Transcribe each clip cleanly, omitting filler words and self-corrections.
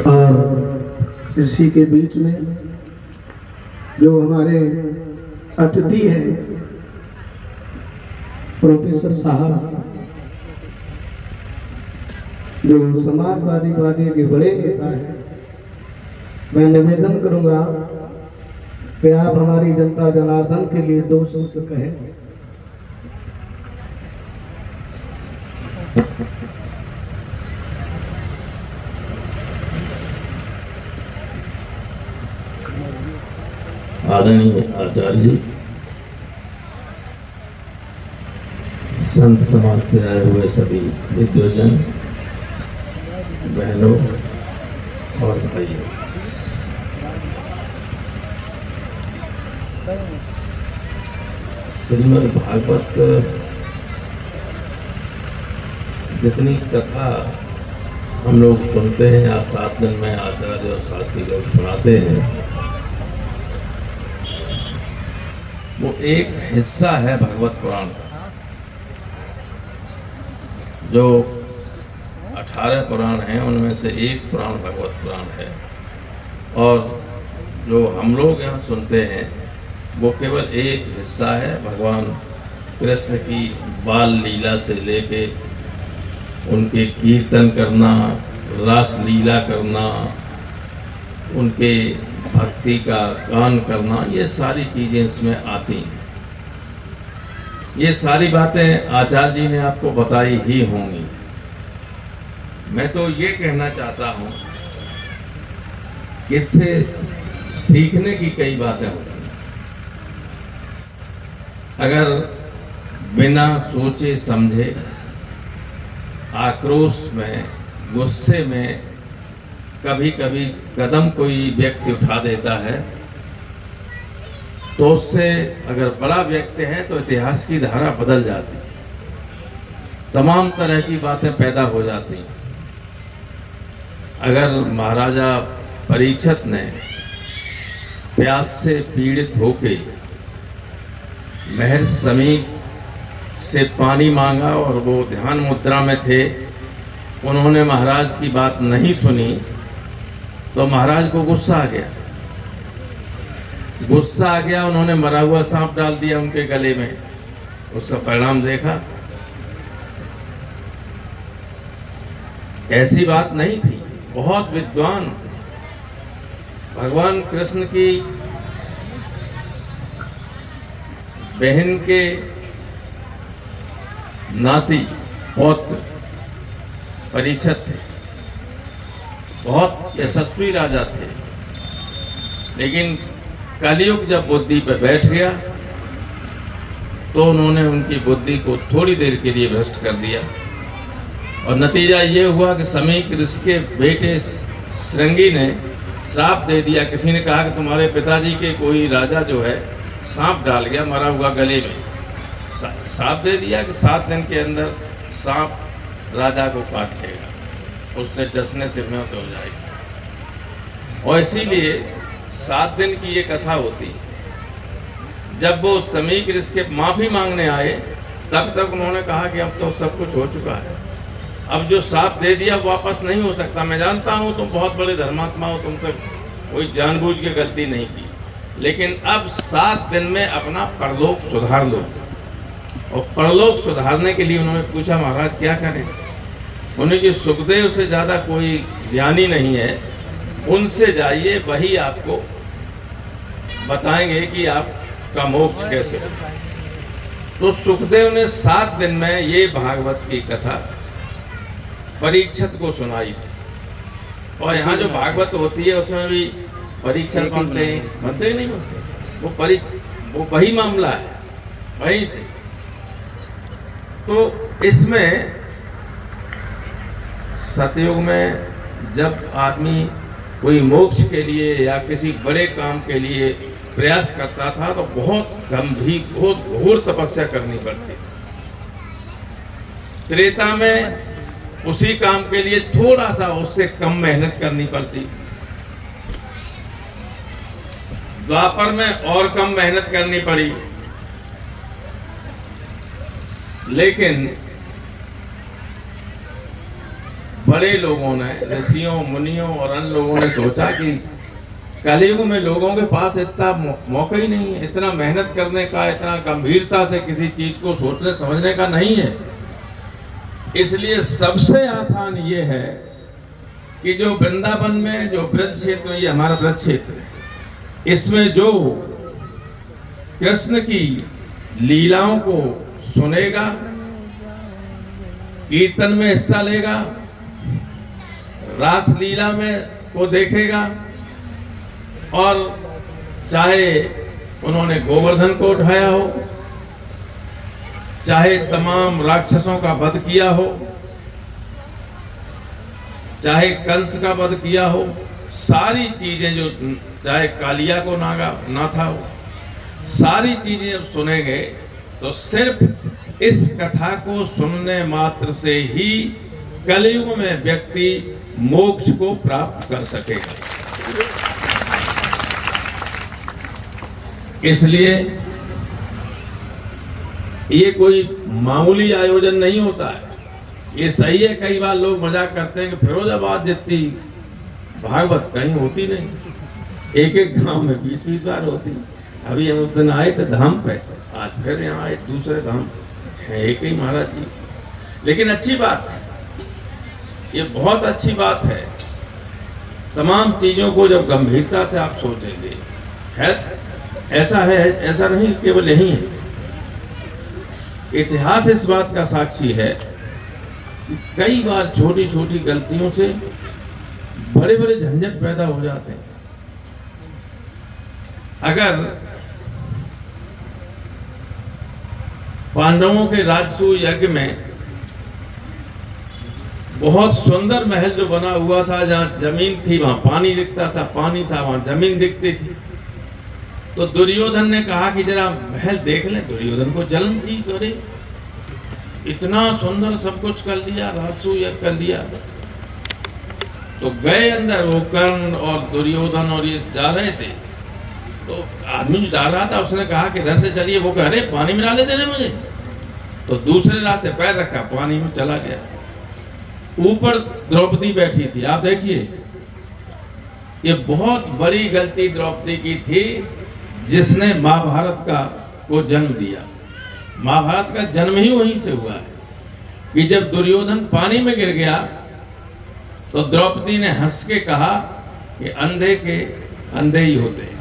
और इसी के बीच में जो हमारे अतिथि हैं प्रोफेसर साहब, जो समाजवादी पार्टी के बड़े नेता हैं, मैं निवेदन करूंगा कि आप हमारी जनता जनार्दन के लिए दो शब्द कहें। आदरणीय आचार्य जी, संत समाज से आए हुए सभी विद्वजन, बहनों और भाइयों, श्रीमद् भागवत जितनी कथा हम लोग सुनते हैं या 7 दिन में आचार्य और शास्त्री लोग सुनाते हैं, वो एक हिस्सा है भगवत पुराण का। जो 18 पुराण हैं उनमें से एक पुराण भगवत पुराण है, और जो हम लोग यहाँ सुनते हैं वो केवल एक हिस्सा है भगवान कृष्ण की बाल लीला से लेके उनके कीर्तन करना, रास लीला करना, उनके भक्ति का गान करना, ये सारी चीज़ें इसमें आती हैं। ये सारी बातें आचार्य जी ने आपको बताई ही होंगी। मैं तो ये कहना चाहता हूँ कि इससे सीखने की कई बातें होती हैं। अगर बिना सोचे समझे आक्रोश में, गुस्से में कभी कभी कदम कोई व्यक्ति उठा देता है, तो उससे अगर बड़ा व्यक्ति है तो इतिहास की धारा बदल जाती है, तमाम तरह की बातें पैदा हो जाती हैं। अगर महाराजा परीक्षित ने प्यास से पीड़ित होके महर्षि समीप से पानी मांगा और वो ध्यान मुद्रा में थे, उन्होंने महाराज की बात नहीं सुनी, तो महाराज को गुस्सा आ गया। उन्होंने मरा हुआ सांप डाल दिया उनके गले में। उसका परिणाम देखा। ऐसी बात नहीं थी। बहुत विद्वान भगवान कृष्ण की बहन के नाती पौत्र परीक्षित थे, बहुत यशस्वी राजा थे, लेकिन कलयुग जब बुद्धि पर बैठ गया तो उन्होंने उनकी बुद्धि को थोड़ी देर के लिए भ्रष्ट कर दिया, और नतीजा ये हुआ कि समीक ऋषि के बेटे श्रृंगी ने श्राप दे दिया। किसी ने कहा कि तुम्हारे पिताजी के कोई राजा जो है सांप डाल गया मरा हुआ गले में, श्राप दे दिया कि 7 दिन के अंदर सांप राजा को काट लेगा, उससे डसने से मौत हो जाएगी। और इसीलिए 7 दिन की ये कथा होती है। जब वो समीक ऋषि के माफी मांगने आए तब तक उन्होंने कहा कि अब तो सब कुछ हो चुका है, अब जो श्राप दे दिया वापस नहीं हो सकता। मैं जानता हूँ तुम बहुत बड़े धर्मात्मा हो, तुमसे कोई जानबूझ के गलती नहीं की, लेकिन अब 7 दिन में अपना परलोक सुधार लो। और परलोक सुधारने के लिए उन्होंने पूछा महाराज क्या करें। उन्हें कि सुखदेव से ज़्यादा कोई ज्ञानी नहीं है, उनसे जाइए, वही आपको बताएंगे कि आपका मोक्ष कैसे हो। तो सुखदेव ने 7 दिन में ये भागवत की कथा परीक्षित को सुनाई थी। और यहाँ जो भागवत होती है उसमें भी परीक्षित बनते हैं, बनते ही नहीं बनते, वो वही मामला है, वहीं से। तो इसमें सतयुग में जब आदमी कोई मोक्ष के लिए या किसी बड़े काम के लिए प्रयास करता था तो बहुत गंभीर, बहुत घोर तपस्या करनी पड़ती। त्रेता में उसी काम के लिए थोड़ा सा उससे कम मेहनत करनी पड़ती, द्वापर में और कम मेहनत करनी पड़ी, लेकिन बड़े लोगों ने, ऋषियों मुनियों और अन्य लोगों ने सोचा कि कलयुग में लोगों के पास इतना मौका ही नहीं है, इतना मेहनत करने का, इतना गंभीरता से किसी चीज को सोचने समझने का नहीं है। इसलिए सबसे आसान ये है कि जो वृंदावन में जो ब्रज क्षेत्र, ये हमारा ब्रज क्षेत्र है, इसमें जो कृष्ण की लीलाओं को सुनेगा, कीर्तन में हिस्सा लेगा, रास लीला में को देखेगा, और चाहे उन्होंने गोवर्धन को उठाया हो, चाहे तमाम राक्षसों का वध किया हो, चाहे कंस का वध किया हो, सारी चीजें जो, चाहे कालिया को नाथा हो, सारी चीजें जब सुनेंगे तो सिर्फ इस कथा को सुनने मात्र से ही कलयुग में व्यक्ति मोक्ष को प्राप्त कर सकेगा। इसलिए ये कोई मामूली आयोजन नहीं होता है। ये सही है, कई बार लोग मजाक करते हैं कि फिरोजाबाद जितनी भागवत कहीं होती नहीं, एक एक गांव में 20-20 बार होती। अभी हम उस दिन आए थे धाम पे, आज फिर यहाँ आए दूसरे धाम है, एक ही महाराज जी। लेकिन अच्छी बात है, ये बहुत अच्छी बात है। तमाम चीजों को जब गंभीरता से आप सोचेंगे, है ऐसा है, ऐसा नहीं केवल यही है, इतिहास इस बात का साक्षी है कि कई बार छोटी छोटी गलतियों से बड़े बड़े झंझट पैदा हो जाते हैं। अगर पांडवों के राजसूय यज्ञ में बहुत सुंदर महल जो बना हुआ था, जहां जमीन थी वहां पानी दिखता था, पानी था वहां जमीन दिखती थी, तो दुर्योधन ने कहा कि जरा महल देख लें। दुर्योधन को जलन जी, करे इतना सुंदर सब कुछ कर दिया, राजसूय यज्ञ कर दिया। तो गए अंदर, वो कर्ण और दुर्योधन और ये जा रहे थे, तो आदमी जा रहा था, उसने कहा कि इधर से चलिए, वो कह रहे पानी में डाले दे रहे मुझे, तो दूसरे रास्ते पैर रखा, पानी में चला गया। ऊपर द्रौपदी बैठी थी। आप देखिए, ये बहुत बड़ी गलती द्रौपदी की थी, जिसने महाभारत का को जन्म दिया। महाभारत का जन्म ही वहीं से हुआ है कि जब दुर्योधन पानी में गिर गया तो द्रौपदी ने हंस के कहा कि अंधे के अंधे ही होते हैं।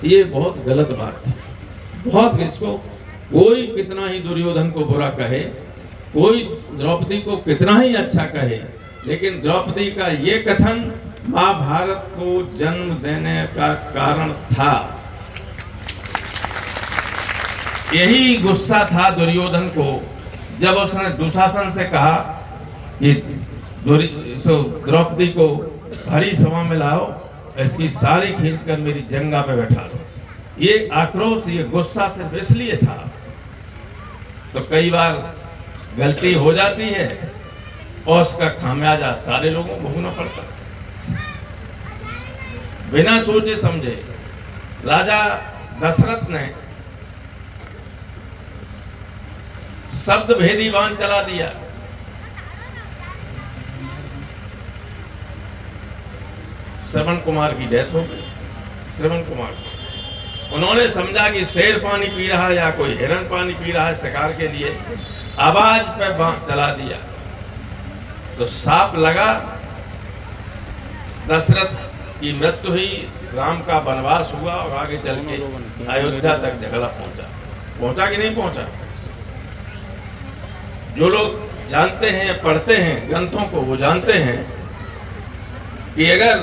ये बहुत गलत बात थी। बहुत, इसको कोई कितना ही दुर्योधन को बुरा कहे, कोई द्रौपदी को कितना ही अच्छा कहे, लेकिन द्रौपदी का ये कथन महाभारत को जन्म देने का कारण था। यही गुस्सा था दुर्योधन को जब उसने दुशासन से कहा कि द्रौपदी को भरी सभा में लाओ, इसकी सारी खींचकर मेरी जंगा पे बैठा लो। ये आक्रोश, ये गुस्सा सिर्फ इसलिए था। तो कई बार गलती हो जाती है और उसका खामियाजा सारे लोगों को भोगना पड़ता है। बिना सोचे समझे राजा दशरथ ने शब्द भेदी बाण चला दिया। श्रवण कुमार की डेथ हो गई। श्रवण कुमार, उन्होंने समझा कि शेर पानी पी रहा है या कोई हिरण पानी पी रहा है शिकार के लिए, आवाज पे बाण चला दिया तो सांप लगा। दशरथ की मृत्यु हुई, राम का वनवास हुआ और आगे चल के अयोध्या तक झगड़ा पहुंचा कि नहीं पहुंचा। जो लोग जानते हैं, पढ़ते हैं ग्रंथों को, वो जानते हैं कि अगर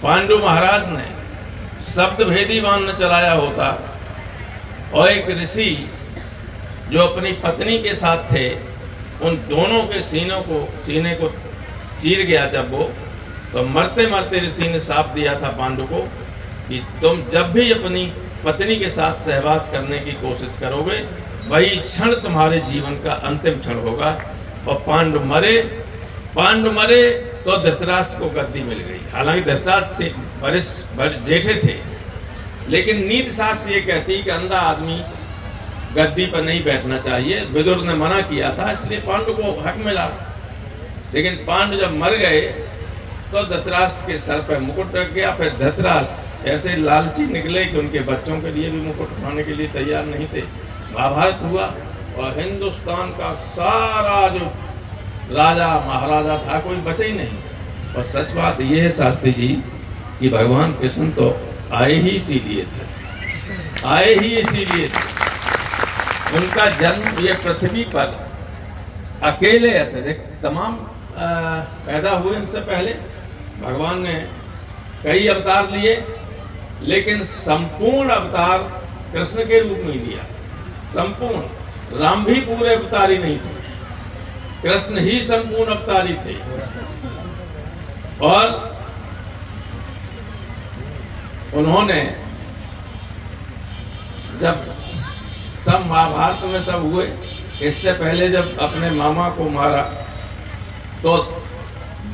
पांडु महाराज ने शब्द भेदी बाण न चलाया होता और एक ऋषि जो अपनी पत्नी के साथ थे, उन दोनों के सीने को चीर गया जब वो, तो मरते मरते ऋषि ने शाप दिया था पांडु को कि तुम जब भी अपनी पत्नी के साथ सहवास करने की कोशिश करोगे, वही क्षण तुम्हारे जीवन का अंतिम क्षण होगा। और पांडु मरे तो धृतराष्ट्र को गद्दी मिल गई। हालांकि धृतराष्ट्र से वरिष्ठ जेठे थे, लेकिन नीति शास्त्र ये कहती है कि अंधा आदमी गद्दी पर नहीं बैठना चाहिए। विदुर ने मना किया था, इसलिए पांडु को हक मिला। लेकिन पांडव जब मर गए तो धृतराष्ट्र के सर पर मुकुट रख गया। फिर धृतराष्ट्र ऐसे लालची निकले कि उनके बच्चों के लिए भी मुकुट उठाने के लिए तैयार नहीं थे। महाभारत हुआ और हिंदुस्तान का सारा जो राजा महाराजा था कोई बचे ही नहीं। और सच बात यह है शास्त्री जी कि भगवान कृष्ण तो आए ही इसीलिए थे, आए ही इसीलिए थे। उनका जन्म ये पृथ्वी पर अकेले ऐसे तमाम पैदा हुए इनसे पहले भगवान ने कई अवतार लिए, लेकिन संपूर्ण अवतार कृष्ण के रूप में लिया। संपूर्ण राम भी पूरे अवतारी नहीं थे, कृष्ण ही संपूर्ण अवतारी थे। और उन्होंने जब सब महाभारत में सब हुए, इससे पहले जब अपने मामा को मारा तो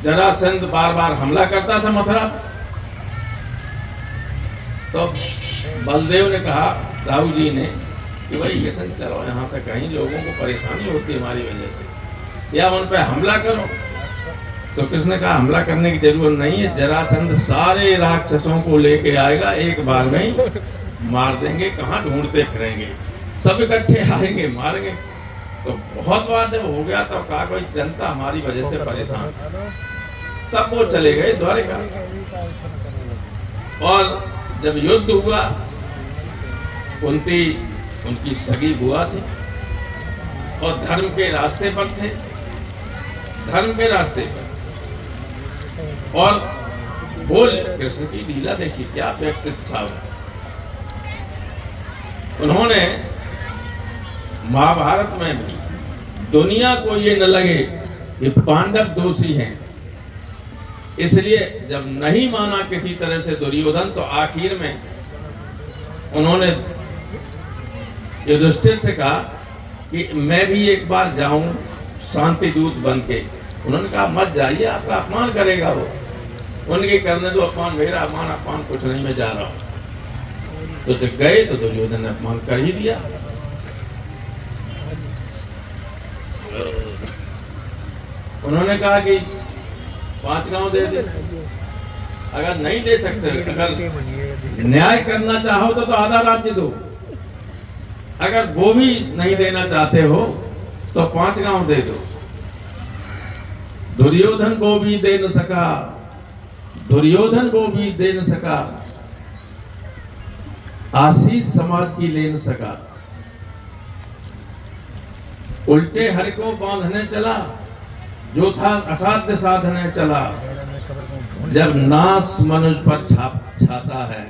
जरासंध बार बार हमला करता था मथुरा। तो बलदेव ने कहा, दाऊ जी ने, कि भाई किशन चलो यहाँ से, कहीं लोगों को परेशानी होती है हमारी वजह से, या उन पर हमला करो। तो कृष्ण ने कहा हमला करने की जरूरत नहीं है, जरासंध सारे राक्षसों को लेके आएगा, एक बार में ही मार देंगे, कहाँ ढूंढते फिरेंगे, सब इकट्ठे आएंगे मारेंगे। तो बहुत बार जब हो गया तो कहा कोई जनता हमारी वजह से परेशान, तब वो चले गए द्वारिका। और जब युद्ध हुआ, कुंती उनकी सगी बुआ थी और धर्म के रास्ते पर थे, धर्म के रास्ते पर। और बोल कृष्ण की लीला देखी, क्या व्यक्तित्व था। उन्होंने महाभारत में भी दुनिया को ये न लगे कि पांडव दोषी हैं, इसलिए जब नहीं माना किसी तरह से दुर्योधन, तो आखिर में उन्होंने युधिष्ठिर से कहा कि मैं भी एक बार जाऊं शांति दूत बन के। उन्होंने कहा मत जाइए, आपका अपमान करेगा वो। उनके करने दो अपमान, मेरा अपमान कुछ नहीं, मैं जा रहा हूं। तो जब गए तो दुर्योधन ने अपमान कर ही दिया। उन्होंने कहा कि 5 गांव दे दे, अगर नहीं दे सकते, अगर न्याय करना चाहो तो आधा राज्य दो, अगर वो भी नहीं देना चाहते हो तो 5 गांव दे दो। दुर्योधन वो भी दे न सका, दुर्योधन वो भी दे न सका, आशीष समाज की ले न सका। उल्टे हर को बांधने चला, जो था असाध्य साधने चला। जब नाश मनुष्य पर छाता है,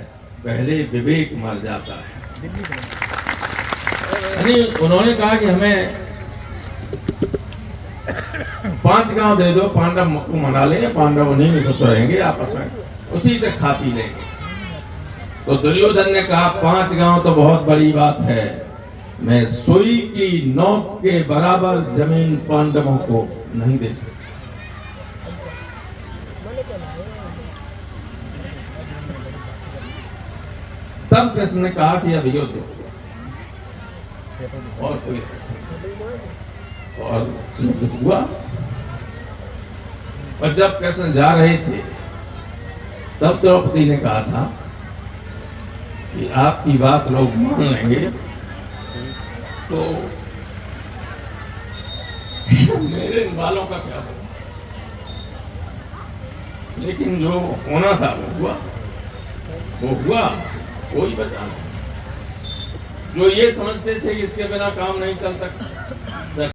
पहले विवेक मर जाता है। यानी उन्होंने कहा कि हमें 5 गांव दे दो, पांडव को मना लेंगे, पांडव उन्हीं में खुश रहेंगे, आपस में उसी से खा पी लेंगे। तो दुर्योधन ने कहा 5 गांव तो बहुत बड़ी बात है, मैं सुई की नोक के बराबर जमीन पांडवों को नहीं दे सकता। तब कृष्ण ने कहा कि अब युद्ध और कोई, और युद्ध हुआ। और जब कृष्ण जा रहे थे तब द्रौपदी ने कहा था कि आपकी बात लोग मान लेंगे तो मेरे बालों का क्या होगा। लेकिन जो होना था वो हुआ, कोई बचा नहीं। जो ये समझते थे कि इसके बिना काम नहीं चल सकता,